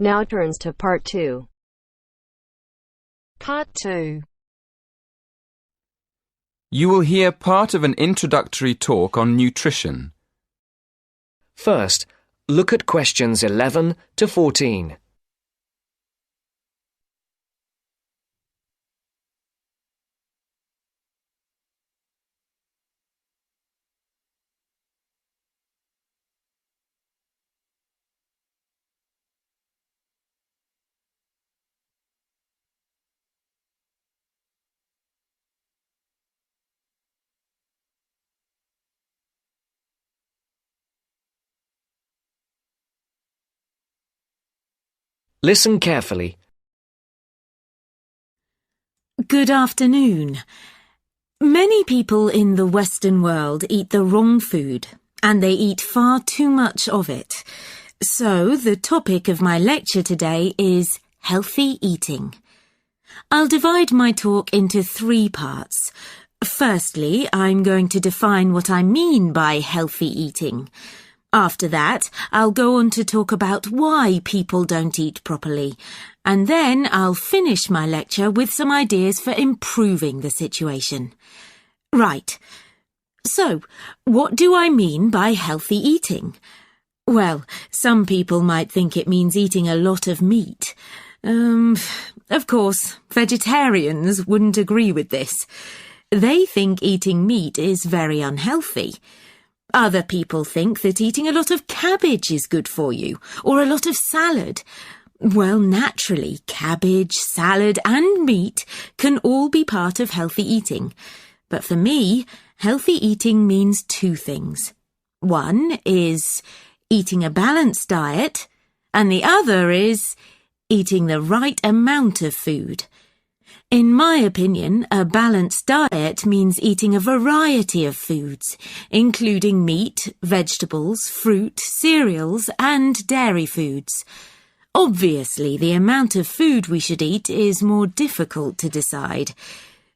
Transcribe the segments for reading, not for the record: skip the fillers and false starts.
Now turns to Part 2. Part 2. You will hear part of an introductory talk on nutrition. First, look at questions 11 to 14. Listen carefully. Good afternoon. Many people in the Western world eat the wrong food, and they eat far too much of it. So, the topic of my lecture today is healthy eating. I'll divide my talk into 3 parts. Firstly, I'm going to define what I mean by healthy eating. After that, I'll go on to talk about why people don't eat properly, and then I'll finish my lecture with some ideas for improving the situation. Right. So, what do I mean by healthy eating? Well, some people might think it means eating a lot of meat. Of course, vegetarians wouldn't agree with this. They think eating meat is very unhealthy. Other people think that eating a lot of cabbage is good for you, or a lot of salad. Well, naturally, cabbage, salad and meat can all be part of healthy eating. But for me, healthy eating means 2 things. One is eating a balanced diet, and the other is eating the right amount of food. In my opinion, a balanced diet means eating a variety of foods, including meat, vegetables, fruit, cereals, and dairy foods. Obviously, the amount of food we should eat is more difficult to decide.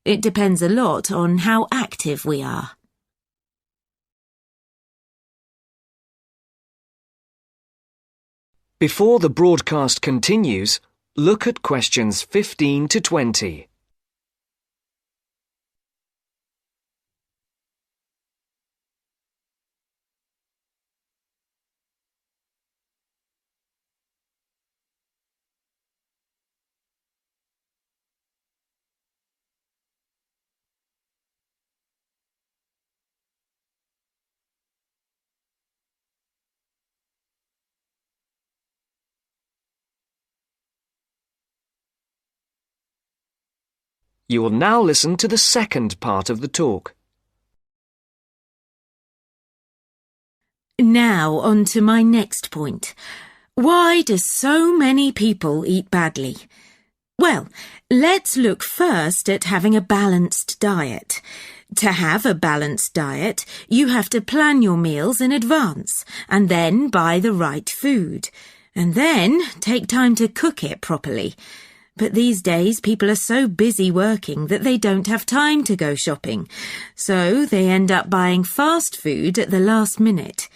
It depends a lot on how active we are. Before the broadcast continues, look at questions 15 to 20. You will now listen to the second part of the talk. Now on to my next point. Why do so many people eat badly? Well, let's look first at having a balanced diet. To have a balanced diet, you have to plan your meals in advance and then buy the right food, and then take time to cook it properly. But these days, people are so busy working that they don't have time to go shopping, so they end up buying fast food at the last minute.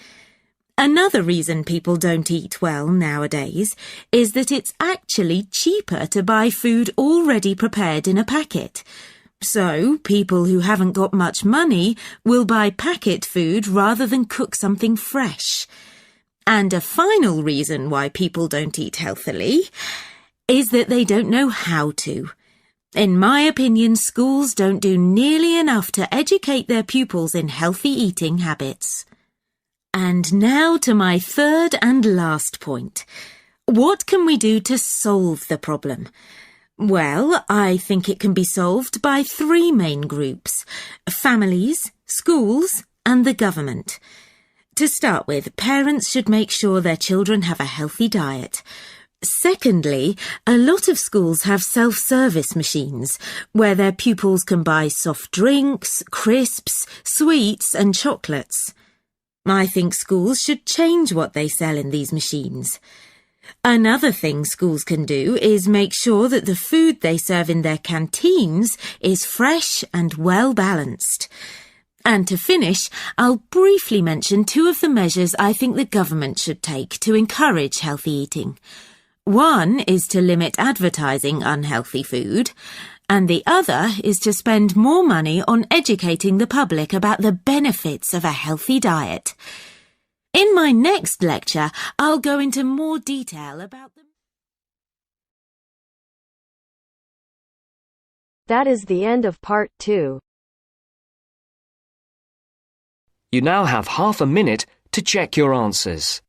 Another reason people don't eat well nowadays is that it's actually cheaper to buy food already prepared in a packet. So, people who haven't got much money will buy packet food rather than cook something fresh. And a final reason why people don't eat healthily is that they don't know how to. In my opinion, schools don't do nearly enough to educate their pupils in healthy eating habits. And now to my third and last point. What can we do to solve the problem? Well, I think it can be solved by 3 main groups: families, schools, and the government. To start with, parents should make sure their children have a healthy diet. Secondly, a lot of schools have self-service machines where their pupils can buy soft drinks, crisps, sweets and chocolates. I think schools should change what they sell in these machines. Another thing schools can do is make sure that the food they serve in their canteens is fresh and well balanced. And to finish, I'll briefly mention 2 of the measures I think the government should take to encourage healthy eating. One is to limit advertising unhealthy food, and the other is to spend more money on educating the public about the benefits of a healthy diet. In my next lecture, I'll go into more detail about them. That is the end of part 2. You now have half a minute to check your answers.